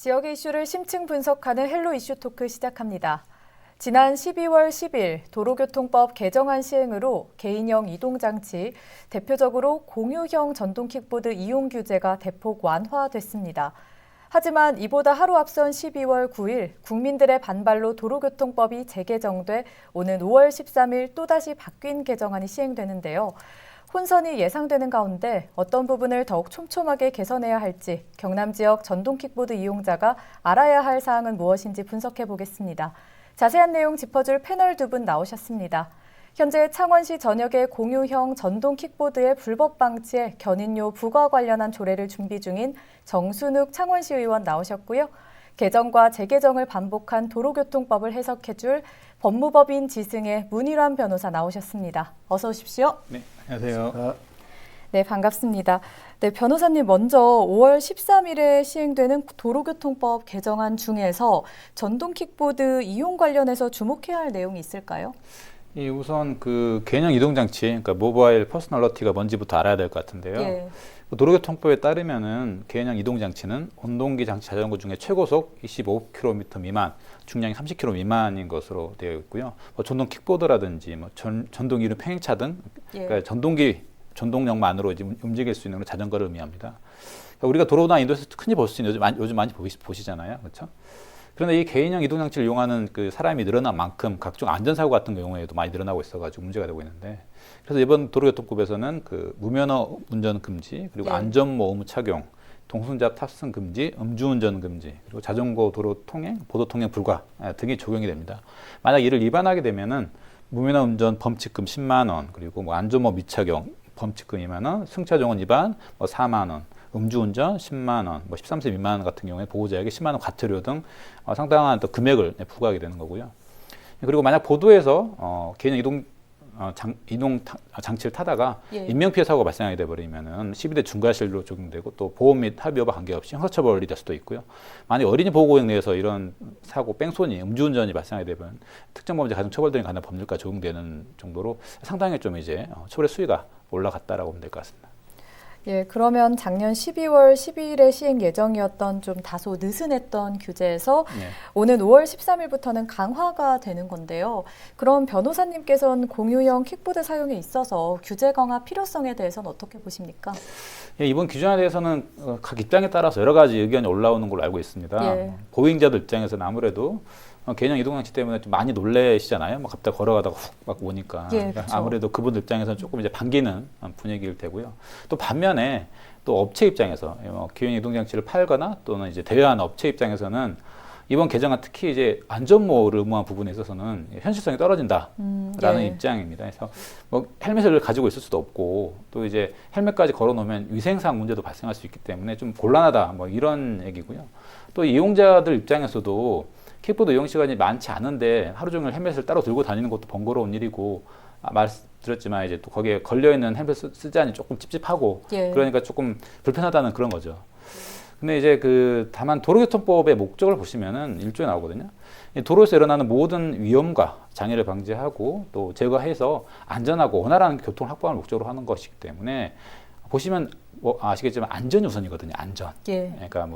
지역의 이슈를 심층 분석하는 헬로 이슈 토크 시작합니다. 지난 12월 10일 도로교통법 개정안 시행으로 개인형 이동장치, 대표적으로 공유형 전동 킥보드 이용 규제가 대폭 완화됐습니다. 하지만 이보다 하루 앞선 12월 9일 국민들의 반발로 도로교통법이 재개정돼 오는 5월 13일 또다시 바뀐 개정안이 시행되는데요. 혼선이 예상되는 가운데 어떤 부분을 더욱 촘촘하게 개선해야 할지 경남 지역 전동 킥보드 이용자가 알아야 할 사항은 무엇인지 분석해 보겠습니다. 자세한 내용 짚어줄 패널 두 분 나오셨습니다. 현재 창원시 전역의 공유형 전동 킥보드의 불법 방치에 견인료 부과 관련한 조례를 준비 중인 정순욱 창원시 의원 나오셨고요. 개정과 재개정을 반복한 도로교통법을 해석해줄 법무법인 지승의 문일환 변호사 나오셨습니다. 어서 오십시오. 네, 안녕하세요. 네, 반갑습니다. 네, 변호사님 먼저 5월 13일에 시행되는 도로교통법 개정안 중에서 전동 킥보드 이용 관련해서 주목해야 할 내용이 있을까요? 우선 그 개인형 이동장치, 그러니까 모바일 퍼스널러티가 뭔지부터 알아야 될 것 같은데요. 예. 도로교통법에 따르면은 개인형 이동장치는 원동기 장치 자전거 중에 최고속 25km 미만, 중량이 30kg 미만인 것으로 되어 있고요. 전동 킥보드라든지 전동 이륜 평행차 등 그러니까 전동력만으로 이제 움직일 수 있는 자전거를 의미합니다. 그러니까 우리가 도로나 인도에서 흔히 볼 수 있는 요즘 많이 보시잖아요, 그렇죠? 그런데 이 개인형 이동장치를 이용하는 그 사람이 늘어난 만큼 각종 안전사고 같은 경우에도 많이 늘어나고 있어가지고 문제가 되고 있는데, 그래서 이번 도로교통법에서는 그 무면허 운전 금지, 그리고 안전모 의무 착용, 동승자 탑승 금지, 음주운전 금지, 그리고 자전거 도로 통행, 보도 통행 불가 등이 적용이 됩니다. 만약 이를 위반하게 되면은 무면허 운전 범칙금 10만 원, 그리고 안전모 미착용 범칙금 2만 원, 승차정원 위반 4만 원, 음주운전 10만 원, 13세 미만 같은 경우에 보호자에게 10만 원 과태료 등 상당한 또 금액을 부과하게 되는 거고요. 그리고 만약 보도에서 개인형 이동 장치를 타다가 인명피해 사고가 발생하게 돼버리면은 12대 중과실로 적용되고 또 보험 및 합의 여부 관계없이 형사처벌이 될 수도 있고요. 만약 어린이 보호구역 내에서 이런 사고, 뺑소니, 음주운전이 발생하게 되면 특정범죄 가중처벌 등에 관한 법률과 적용되는 정도로 상당히 좀 이제 처벌의 수위가 올라갔다라고 보면 될 것 같습니다. 예, 그러면 작년 12월 12일에 시행 예정이었던 좀 다소 느슨했던 규제에서 오는 5월 13일부터는 강화가 되는 건데요. 그럼 변호사님께서는 공유형 킥보드 사용에 있어서 규제 강화 필요성에 대해서는 어떻게 보십니까? 예, 이번 규정에 대해서는 각 입장에 따라서 여러 가지 의견이 올라오는 걸로 알고 있습니다. 보행자들 입장에서는 아무래도 개인형 이동장치 때문에 좀 많이 놀래시잖아요. 갑자기 걸어가다가 훅 막 오니까. 아무래도 그분들 입장에서는 조금 이제 반기는 분위기일 테고요. 또 반면에 또 업체 입장에서 개인형 이동장치를 팔거나 또는 이제 대여하는 업체 입장에서는 이번 개정안 특히 이제 안전모를 의무화한 부분에 있어서는 현실성이 떨어진다라는 입장입니다. 그래서 헬멧을 가지고 있을 수도 없고 또 이제 헬멧까지 걸어놓으면 위생상 문제도 발생할 수 있기 때문에 좀 곤란하다 이런 얘기고요. 또 이용자들 입장에서도 킥보드 이용 시간이 많지 않은데 하루 종일 헬멧을 따로 들고 다니는 것도 번거로운 일이고, 말씀드렸지만 이제 또 거기에 걸려있는 헬멧 쓰자니 조금 찝찝하고 그러니까 조금 불편하다는 그런 거죠. 근데 이제 다만 도로교통법의 목적을 보시면은 1조에 나오거든요. 도로에서 일어나는 모든 위험과 장애를 방지하고 또 제거해서 안전하고 원활한 교통을 확보하는 목적으로 하는 것이기 때문에 보시면 아시겠지만 안전 우선이거든요. 안전. 그러니까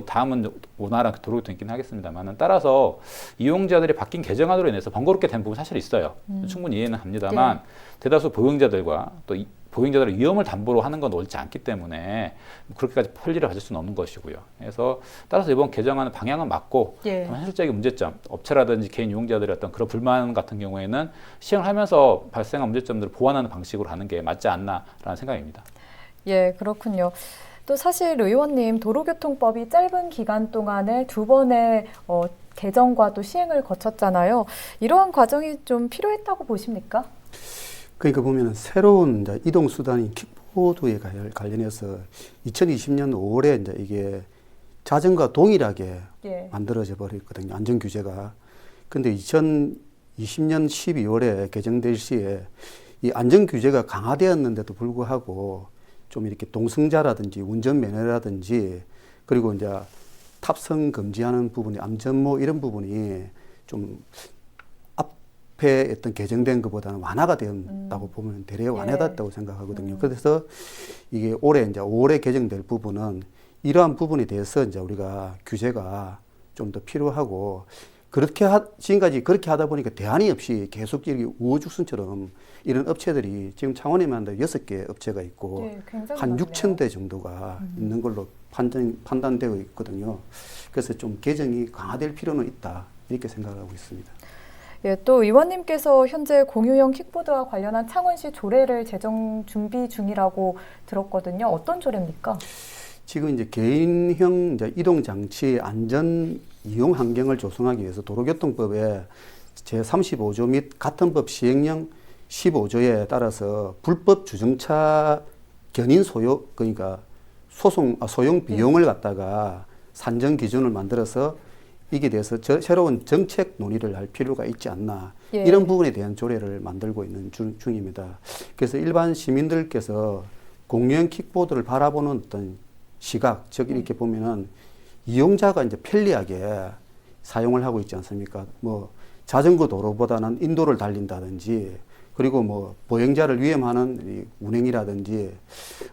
다음은 원활한 도로교통이 있긴 하겠습니다만 따라서 이용자들이 바뀐 개정안으로 인해서 번거롭게 된 부분 사실 있어요. 충분히 이해는 합니다만 대다수 보행자들과 또 보행자들의 위험을 담보로 하는 건 옳지 않기 때문에 그렇게까지 편리를 가질 수는 없는 것이고요. 그래서 따라서 이번 개정안은 방향은 맞고 현실적인 문제점, 업체라든지 개인 이용자들의 어떤 그런 불만 같은 경우에는 시행을 하면서 발생한 문제점들을 보완하는 방식으로 하는 게 맞지 않나라는 생각입니다. 예, 그렇군요. 또 사실 의원님, 도로교통법이 짧은 기간 동안에 두 번의 개정과 또 시행을 거쳤잖아요. 이러한 과정이 좀 필요했다고 보십니까? 그러니까 보면 새로운 이제 이동수단인 킥보드에 관련해서 2020년 5월에 이제 이게 자전거와 동일하게 만들어져 버렸거든요. 안전규제가. 근데 2020년 12월에 개정될 시에 이 안전규제가 강화되었는데도 불구하고 좀 이렇게 동승자라든지 운전면허라든지 그리고 이제 탑승 금지하는 부분이 안전모 이런 부분이 좀 앞에 어떤 개정된 것보다는 완화가 되었다고 보면 대략 완화됐다고 생각하거든요. 그래서 이게 올해 이제 5월에 개정될 부분은 이러한 부분에 대해서 이제 우리가 규제가 좀 더 필요하고 지금까지 그렇게 하다 보니까 대안이 없이 계속 이렇게 우후죽순처럼 이런 업체들이 지금 창원에만 6개 업체가 있고 네, 한 6천 대 정도가 있는 걸로 판단되고 있거든요. 그래서 좀 개정이 강화될 필요는 있다 이렇게 생각하고 있습니다. 예, 또 의원님께서 현재 공유형 킥보드와 관련한 창원시 조례를 제정 준비 중이라고 들었거든요. 어떤 조례입니까? 지금 이제 개인형 이제 이동 장치 안전 이용 환경을 조성하기 위해서 도로교통법에 제35조 및 같은 법 시행령 15조에 따라서 불법 주정차 견인 소요 그러니까 소용 비용을 갖다가 산정 기준을 만들어서 이게 대해서 새로운 정책 논의를 할 필요가 있지 않나 예. 이런 부분에 대한 조례를 만들고 있는 중입니다. 그래서 일반 시민들께서 공유형 킥보드를 바라보는 어떤 시각, 즉 이렇게 보면은 이용자가 이제 편리하게 사용을 하고 있지 않습니까? 뭐 자전거 도로보다는 인도를 달린다든지 그리고 뭐 보행자를 위험하는 이 운행이라든지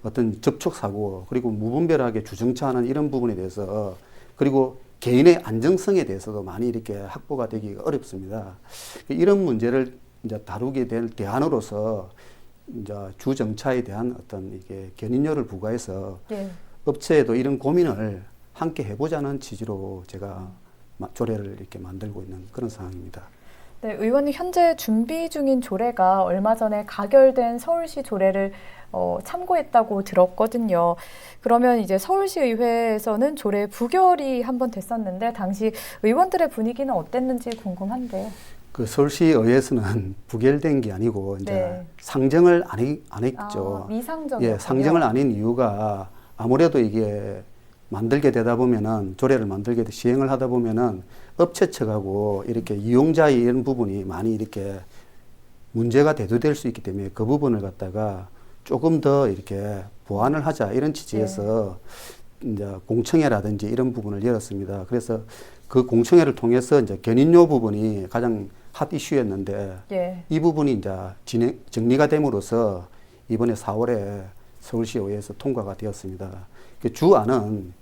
어떤 접촉 사고 그리고 무분별하게 주정차하는 이런 부분에 대해서 그리고 개인의 안정성에 대해서도 많이 이렇게 확보가 되기가 어렵습니다. 이런 문제를 이제 다루게 될 대안으로서 이제 주정차에 대한 어떤 이게 견인료를 부과해서 예. 업체에도 이런 고민을 함께 해보자는 취지로 제가 조례를 이렇게 만들고 있는 그런 상황입니다. 네, 의원님 현재 준비 중인 조례가 얼마 전에 가결된 서울시 조례를 참고했다고 들었거든요. 그러면 이제 서울시 의회에서는 조례 부결이 한번 됐었는데 당시 의원들의 분위기는 어땠는지 궁금한데요. 그 서울시 의회에서는 부결된 게 아니고 이제 네. 상정을 안 했죠. 미상정이요. 예, 상정을 안 한 이유가 아무래도 이게 만들게 되다 보면은 조례를 만들게 시행을 하다 보면은 업체 측하고 이렇게 이용자의 이런 부분이 많이 이렇게 문제가 대두될 수 있기 때문에 그 부분을 갖다가 조금 더 이렇게 보완을 하자 이런 취지에서 이제 공청회라든지 이런 부분을 열었습니다. 그래서 그 공청회를 통해서 이제 견인료 부분이 가장 핫 이슈였는데 예. 이 부분이 이제 정리가 됨으로써 이번에 4월에 서울시 의회에서 통과가 되었습니다. 그 주안은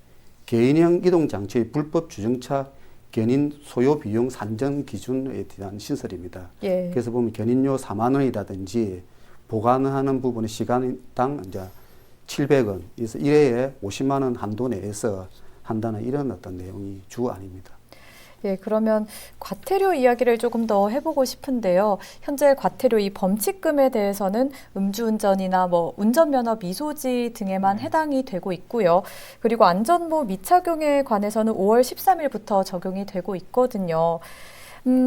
개인형 이동장치의 불법 주정차 견인 소요 비용 산정 기준에 대한 신설입니다. 예. 그래서 보면 견인료 4만 원이라든지 보관하는 부분의 시간당 이제 700원, 그래서 1회에 50만 원 한도 내에서 한다는 이런 어떤 내용이 주안입니다. 예, 그러면 과태료 이야기를 조금 더 해보고 싶은데요. 현재 과태료 이 범칙금에 대해서는 음주운전이나 뭐 운전면허 미소지 등에만 해당이 되고 있고요. 그리고 안전모 미착용에 관해서는 5월 13일부터 적용이 되고 있거든요.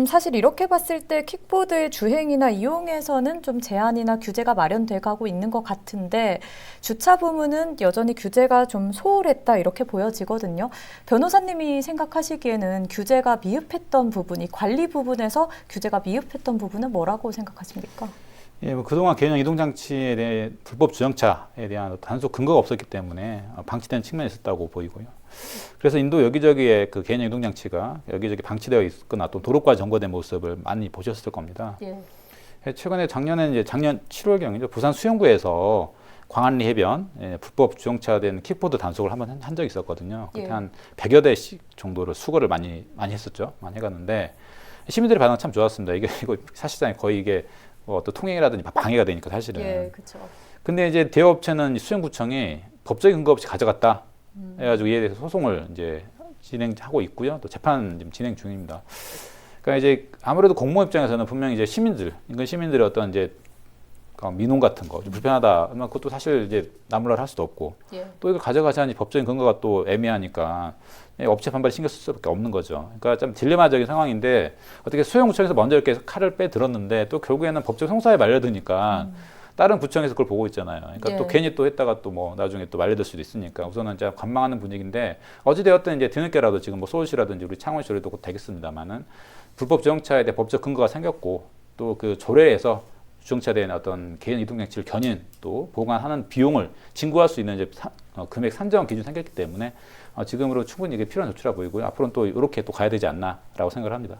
사실 이렇게 봤을 때 킥보드의 주행이나 이용에서는 좀 제한이나 규제가 마련돼 가고 있는 것 같은데 주차 부문은 여전히 규제가 좀 소홀했다 이렇게 보여지거든요. 변호사님이 생각하시기에는 규제가 미흡했던 부분이 관리 부분에서 규제가 미흡했던 부분은 뭐라고 생각하십니까? 예, 뭐 그동안 개인형 이동장치에 대해 불법 주정차에 대한 단속 근거가 없었기 때문에 방치된 측면이 있었다고 보이고요. 그래서 인도 여기저기에 그 개인형 이동장치가 여기저기 방치되어 있거나 또 도로가 점거된 모습을 많이 보셨을 겁니다. 예. 최근에 작년 7월경이죠. 부산 수영구에서 광안리 해변 불법 주정차된 킥보드 단속을 한번 한 적이 있었거든요. 그때 한 100여 대씩 정도를 수거를 많이 했었죠. 많이 해갔는데 시민들의 반응 참 좋았습니다. 이거 사실상 거의 이게 어떤 통행이라든지 방해가 되니까 사실은. 예, 그렇죠. 근데 이제 대여업체는 수영구청이 법적인 근거 없이 가져갔다. 해가지고 이에 대해서 소송을 이제 진행하고 있고요. 또 재판 지금 진행 중입니다. 그러니까 이제 아무래도 공무원 입장에서는 분명히 이제 인근 시민들의 어떤 이제 민원 같은 거 좀 불편하다. 그것도 사실 이제 나몰라를 할 수도 없고 또 이걸 가져가자니 법적인 근거가 또 애매하니까 업체 반발에 신경 쓸 수밖에 없는 거죠. 그러니까 좀 딜레마적인 상황인데 어떻게 수영구청에서 먼저 이렇게 칼을 빼들었는데 또 결국에는 법적 형사에 말려드니까 다른 구청에서 그걸 보고 있잖아요. 그러니까 또 괜히 또 했다가 또 뭐 나중에 또 말려들 수도 있으니까 우선은 이제 관망하는 분위기인데 어찌되었든 이제 뒤늦게라도 지금 뭐 서울시라든지 우리 창원시로도 곧 되겠습니다만은 불법 주정차에 대해 법적 근거가 생겼고 또 그 조례에서 주정차에 대한 어떤 개인 이동장치를 견인 또 보관하는 비용을 징구할 수 있는 이제 금액 산정 기준이 생겼기 때문에 지금으로 충분히 이게 필요한 조치라 보이고요. 앞으로는 또 이렇게 또 가야 되지 않나라고 생각을 합니다.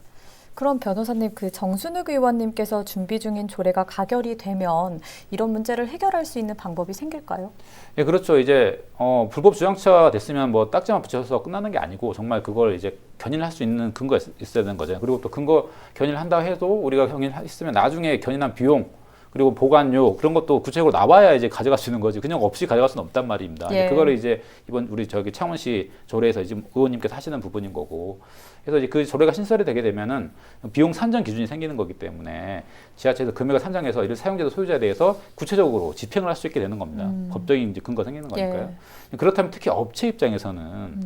그럼 변호사님, 그 정순욱 의원님께서 준비 중인 조례가 가결이 되면 이런 문제를 해결할 수 있는 방법이 생길까요? 예, 그렇죠. 이제 불법 주장차 됐으면 뭐 딱지만 붙여서 끝나는 게 아니고 정말 그걸 이제 견인할 수 있는 근거가 있어야 되는 거죠. 그리고 또 근거 견인을 한다 해도 우리가 견인했으면 나중에 견인한 비용 그리고 보관료 그런 것도 구체적으로 나와야 이제 가져갈 수 있는 거지. 그냥 없이 가져갈 수는 없단 말입니다. 예. 그거를 이제 이번 우리 저기 창원시 조례에서 지금 의원님께서 하시는 부분인 거고. 그래서 이제 그 조례가 신설이 되게 되면은 비용 산정 기준이 생기는 거기 때문에 지자체에서 금액을 산정해서 이를 사용자도 소유자에 대해서 구체적으로 집행을 할 수 있게 되는 겁니다. 법적인 이제 근거 생기는 거니까요. 예. 그렇다면 특히 업체 입장에서는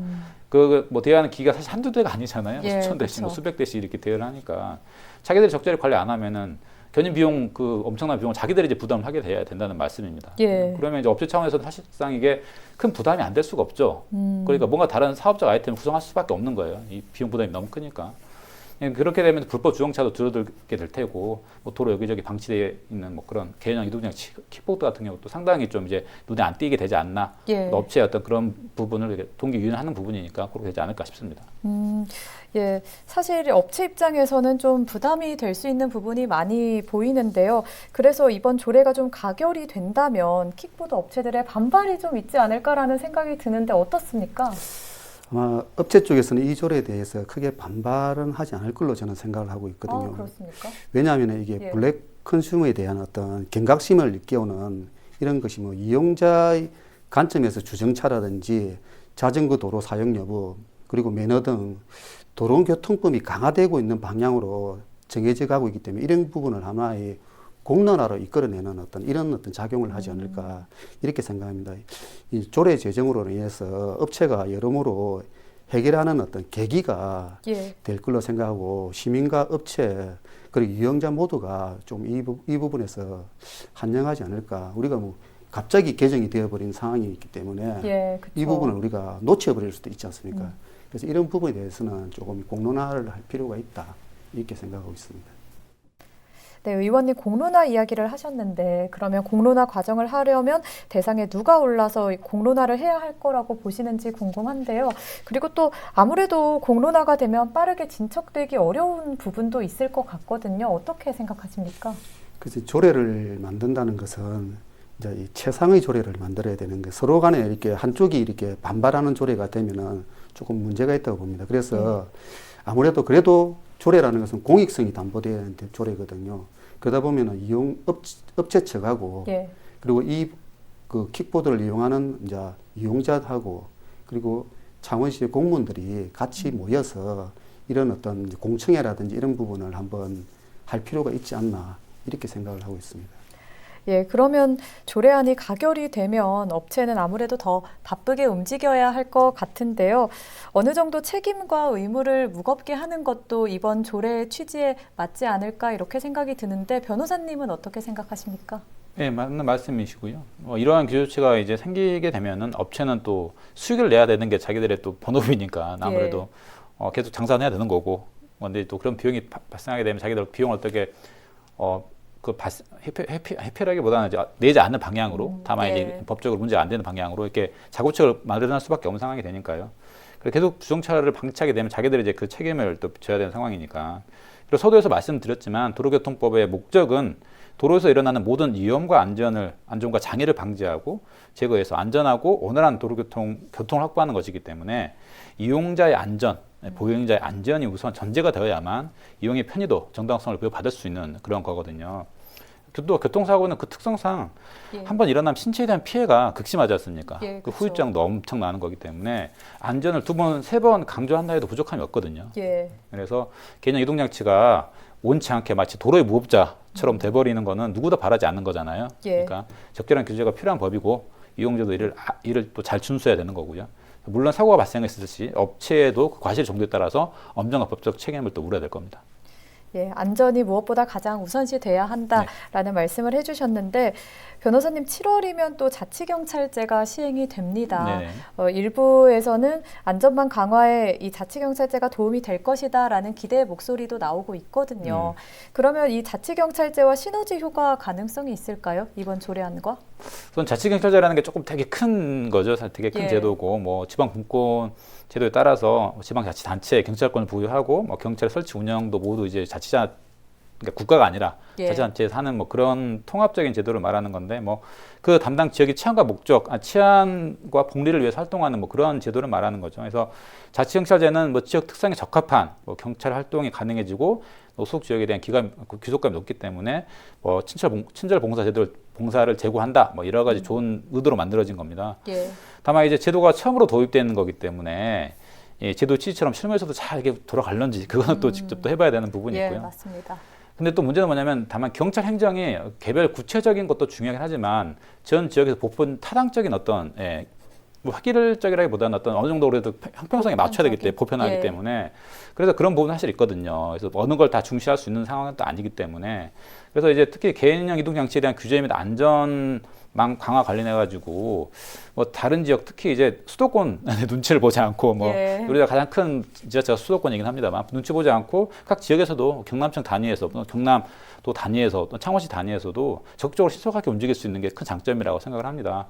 그 뭐 대여하는 기가 사실 한두 대가 아니잖아요. 예, 수천 대씩, 그렇죠. 뭐 수백 대씩 이렇게 대여를 하니까 자기들이 적절히 관리 안 하면은 견인 비용 그 엄청난 비용을 자기들이 이제 부담을 하게 돼야 된다는 말씀입니다. 예. 그러면 이제 업체 차원에서는 사실상 이게 큰 부담이 안 될 수가 없죠. 그러니까 뭔가 다른 사업적 아이템을 구성할 수밖에 없는 거예요. 이 비용 부담이 너무 크니까. 그렇게 되면 불법 주정차도 줄어들게 될 테고, 뭐 도로 여기저기 방치되어 있는 뭐 그런 개인형 이동장 킥보드 같은 경우도 상당히 좀 이제 눈에 안 띄게 되지 않나. 예. 업체의 어떤 그런 부분을 동기 유인하는 부분이니까 그렇게 되지 않을까 싶습니다. 예, 사실 업체 입장에서는 좀 부담이 될 수 있는 부분이 많이 보이는데요. 그래서 이번 조례가 좀 가결이 된다면 킥보드 업체들의 반발이 좀 있지 않을까라는 생각이 드는데 어떻습니까? 아마 업체 쪽에서는 이 조례에 대해서 크게 반발은 하지 않을 걸로 저는 생각을 하고 있거든요. 아, 그렇습니까? 왜냐하면 이게 예. 블랙 컨슈머에 대한 어떤 경각심을 일깨우는 이런 것이 뭐 이용자의 관점에서 주정차라든지 자전거 도로 사용 여부 그리고 매너 등 도로교통법이 강화되고 있는 방향으로 정해져 가고 있기 때문에 이런 부분을 하나의 공론화로 이끌어내는 이런 작용을 하지 않을까 이렇게 생각합니다. 이 조례 제정으로 인해서 업체가 여러모로 해결하는 어떤 계기가 예. 될 걸로 생각하고 시민과 업체 그리고 이용자 모두가 좀 이 부분에서 한영하지 않을까. 우리가 뭐 갑자기 개정이 되어버린 상황이 있기 때문에 예, 그쵸. 이 부분을 우리가 놓쳐버릴 수도 있지 않습니까? 그래서 이런 부분에 대해서는 조금 공론화를 할 필요가 있다 이렇게 생각하고 있습니다. 네, 의원님 공론화 이야기를 하셨는데 그러면 공론화 과정을 하려면 대상에 누가 올라서 공론화를 해야 할 거라고 보시는지 궁금한데요. 그리고 또 아무래도 공론화가 되면 빠르게 진척되기 어려운 부분도 있을 것 같거든요. 어떻게 생각하십니까? 그래서 조례를 만든다는 것은 이제 이 최상의 조례를 만들어야 되는 게 서로 간에 이렇게 한쪽이 이렇게 반발하는 조례가 되면은 조금 문제가 있다고 봅니다. 그래서 아무래도 그래도 조례라는 것은 공익성이 담보되어야 하는 조례거든요. 그러다 보면은 업체 측하고 예. 그리고 그 킥보드를 이용하는 이제 이용자하고 그리고 창원시 공무원들이 같이 모여서 이런 어떤 공청회라든지 이런 부분을 한번 할 필요가 있지 않나 이렇게 생각을 하고 있습니다. 예, 그러면 조례안이 가결이 되면 업체는 아무래도 더 바쁘게 움직여야 할 것 같은데요. 어느 정도 책임과 의무를 무겁게 하는 것도 이번 조례의 취지에 맞지 않을까 이렇게 생각이 드는데 변호사님은 어떻게 생각하십니까? 네, 맞는 말씀이시고요. 이러한 규제조치가 이제 생기게 되면은 업체는 또 수익을 내야 되는 게 자기들의 또 본업이니까 아무래도 계속 장사는 해야 되는 거고, 근데 또 그런 비용이 발생하게 되면 자기들 비용을 어떻게 회피라기보다는 이제 내지 않는 방향으로, 다만 예. 이제 법적으로 문제가 안 되는 방향으로 이렇게 자구책을 마련할 수밖에 없는 상황이 되니까요. 그래서 계속 주정차를 방치하게 되면 자기들이 이제 그 책임을 또 져야 되는 상황이니까. 그리고 서두에서 말씀드렸지만 도로교통법의 목적은 도로에서 일어나는 모든 위험과 안전과 장애를 방지하고 제거해서 안전하고 원활한 교통을 확보하는 것이기 때문에 이용자의 안전, 보행자의 안전이 우선 전제가 되어야만 이용의 편의도, 정당성을 부여받을 수 있는 그런 거거든요. 교통사고는 그 특성상 한번 일어나면 신체에 대한 피해가 극심하지 않습니까? 예, 그 그렇죠. 후유증도 엄청 나는 거기 때문에 안전을 2번, 3번 강조한다 해도 부족함이 없거든요. 예. 그래서 개인형 이동장치가 원치 않게 마치 도로의 무법자처럼 돼버리는 거는 누구도 바라지 않는 거잖아요. 예. 그러니까 적절한 규제가 필요한 법이고 이용자도 이를 또 잘 준수해야 되는 거고요. 물론 사고가 발생했을 때 업체에도 그 과실 정도에 따라서 엄정한 법적 책임을 또 물어야 될 겁니다. 예, 안전이 무엇보다 가장 우선시 돼야 한다라는 말씀을 해주셨는데 변호사님 7월이면 또 자치경찰제가 시행이 됩니다. 일부에서는 안전망 강화에 이 자치경찰제가 도움이 될 것이다라는 기대의 목소리도 나오고 있거든요. 그러면 이 자치경찰제와 시너지 효과 가능성이 있을까요? 이번 조례안과? 우선 자치경찰제라는 게 조금 되게 큰 거죠. 되게 큰 예. 제도고 뭐 지방분권 제도에 따라서 지방자치단체에 경찰권을 부여하고 뭐 경찰 설치 운영도 모두 이제 자치자 그러니까 국가가 아니라 예. 자치단체에서 하는 뭐 그런 통합적인 제도를 말하는 건데 뭐 그 담당 지역의 치안과 목적, 치안과 복리를 위해서 활동하는 뭐 그런 제도를 말하는 거죠. 그래서 자치경찰제는 뭐 지역 특성에 적합한 뭐 경찰 활동이 가능해지고 소속 지역에 대한 귀속감이 높기 때문에 뭐 친절 봉사 제도를 봉사를 제고한다. 뭐 여러 가지 좋은 의도로 만들어진 겁니다. 예. 다만 이제 제도가 처음으로 도입되는 거기 때문에 예, 제도 취지처럼 실무에서도 잘 이게 돌아갈런지 그거는 또 직접 또 해봐야 되는 부분이 예, 있고요. 맞습니다. 근데 또 문제는 뭐냐면 다만 경찰 행정이 개별 구체적인 것도 중요하긴 하지만 전 지역에서 보편 타당적인 어떤 뭐 획일적이라기보다는 어떤 어느 정도 그래도 형평성에 맞춰야 되기 때문에 보편하기 예. 때문에 그래서 그런 부분은 사실 있거든요. 그래서 어느 걸 다 중시할 수 있는 상황은 또 아니기 때문에 그래서 이제 특히 개인형 이동 장치에 대한 규제 및 안전망 강화 관련해 가지고 뭐 다른 지역 특히 이제 수도권 눈치를 보지 않고 뭐 예. 우리가 가장 큰 지자체가 수도권이긴 합니다만 눈치 보지 않고 각 지역에서도 경남청 단위에서 경남도 단위에서 또 창원시 단위에서도 적극적으로 신속하게 움직일 수 있는 게 큰 장점이라고 생각을 합니다.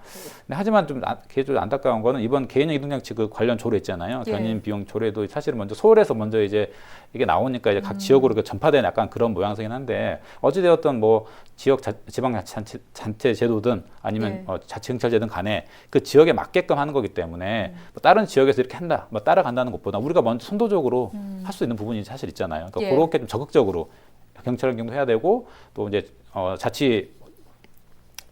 근데 하지만 좀 안타까운 거는 이번 개인형 이동장치 그 관련 조례 있잖아요. 예. 견인 비용 조례도 사실은 먼저 서울에서 먼저 이제 이게 나오니까 이제 각 지역으로 그 전파된 약간 그런 모양새긴 한데 어찌되었던 뭐 지역 지방자치단체 제도든 아니면 예. 자치경찰제든 간에 그 지역에 맞게끔 하는 거기 때문에 뭐 다른 지역에서 이렇게 한다, 뭐 따라간다는 것보다 우리가 먼저 선도적으로 할 수 있는 부분이 사실 있잖아요. 그러니까 예. 그렇게 좀 적극적으로 경찰 행정도 해야 되고 또 이제 자치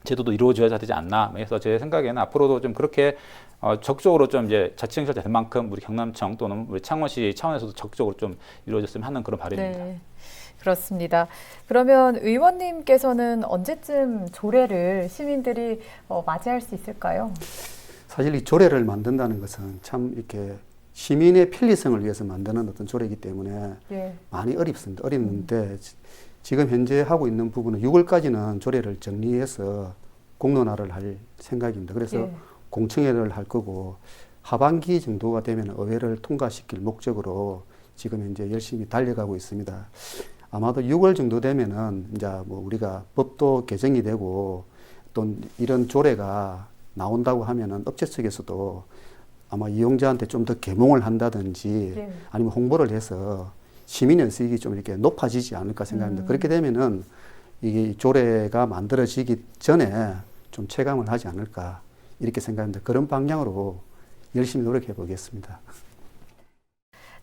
제도도 이루어져야 되지 않나. 그래서 제 생각에는 앞으로도 좀 그렇게 적극적으로 좀 이제 자치경찰 될 만큼 우리 경남청 또는 우리 창원시 차원에서도 적극적으로 좀 이루어졌으면 하는 그런 바람입니다. 네. 그렇습니다. 그러면 의원님께서는 언제쯤 조례를 시민들이 맞이할 수 있을까요? 사실 이 조례를 만든다는 것은 참 이렇게 시민의 편리성을 위해서 만드는 어떤 조례이기 때문에 예. 많이 어렵습니다. 어렵는데 지금 현재 하고 있는 부분은 6월까지는 조례를 정리해서 공론화를 할 생각입니다. 그래서 예. 공청회를 할 거고 하반기 정도가 되면 의회를 통과시킬 목적으로 지금 현재 열심히 달려가고 있습니다. 아마도 6월 정도 되면은 이제 뭐 우리가 법도 개정이 되고 또 이런 조례가 나온다고 하면은 업체 측에서도 아마 이용자한테 좀 더 계몽을 한다든지 예. 아니면 홍보를 해서 시민의 수익이 좀 이렇게 높아지지 않을까 생각합니다. 그렇게 되면은 이게 조례가 만들어지기 전에 좀 체감을 하지 않을까 이렇게 생각합니다. 그런 방향으로 열심히 노력해 보겠습니다.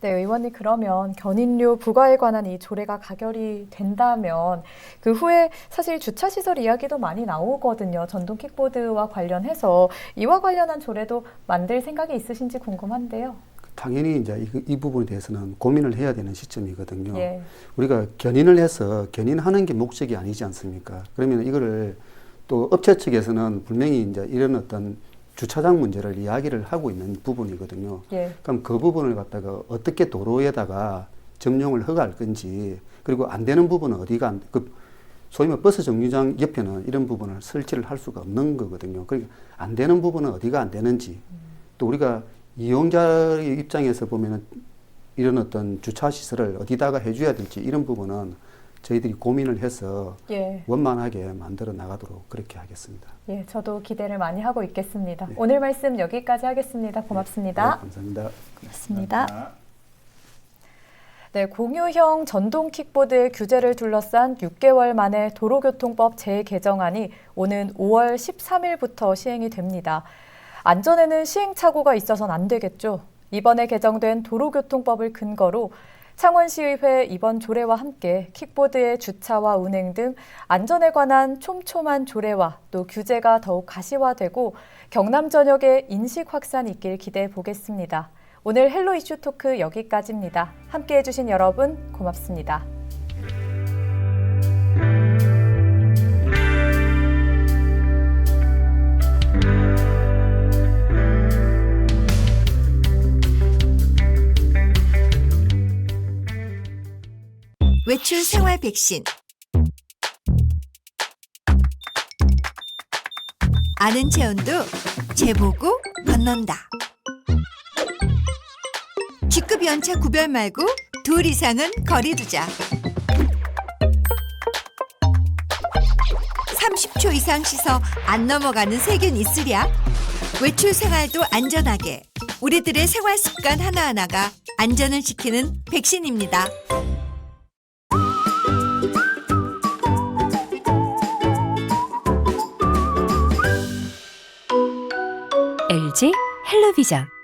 네, 의원님 그러면 견인료 부과에 관한 이 조례가 가결이 된다면 그 후에 사실 주차 시설 이야기도 많이 나오거든요. 전동 킥보드와 관련해서 이와 관련한 조례도 만들 생각이 있으신지 궁금한데요. 당연히 이제 이 부분에 대해서는 고민을 해야 되는 시점이거든요. 예. 우리가 견인을 해서 견인하는 게 목적이 아니지 않습니까? 그러면 이거를 또 업체 측에서는 분명히 이제 이런 어떤 주차장 문제를 이야기를 하고 있는 부분이거든요. 예. 그럼 그 부분을 갖다가 어떻게 도로에다가 점용을 허가할 건지, 그리고 안 되는 부분은 어디가 소위 말 버스 정류장 옆에는 이런 부분을 설치를 할 수가 없는 거거든요. 그러니까 안 되는 부분은 어디가 안 되는지, 또 우리가 이용자의 입장에서 보면은 이런 어떤 주차 시설을 어디다가 해줘야 될지 이런 부분은 저희들이 고민을 해서 예. 원만하게 만들어 나가도록 그렇게 하겠습니다. 예, 저도 기대를 많이 하고 있겠습니다. 네. 오늘 말씀 여기까지 하겠습니다. 고맙습니다. 네, 감사합니다. 고맙습니다. 네, 공유형 전동 킥보드의 규제를 둘러싼 6개월 만에 도로교통법 재개정안이 오는 5월 13일부터 시행이 됩니다. 안전에는 시행착오가 있어서는 안 되겠죠. 이번에 개정된 도로교통법을 근거로 창원시의회 이번 조례와 함께 킥보드의 주차와 운행 등 안전에 관한 촘촘한 조례와 또 규제가 더욱 가시화되고 경남 전역에 인식 확산이 있길 기대해 보겠습니다. 오늘 헬로 이슈 토크 여기까지입니다. 함께해 주신 여러분 고맙습니다. 외출 생활 백신 아는 체온도 재보고 건넌다. G급 연차 구별 말고 둘 이상은 거리 두자. 30초 이상 씻어 안 넘어가는 세균 있으랴? 외출 생활도 안전하게 우리들의 생활 습관 하나하나가 안전을 지키는 백신입니다. LG 헬로비전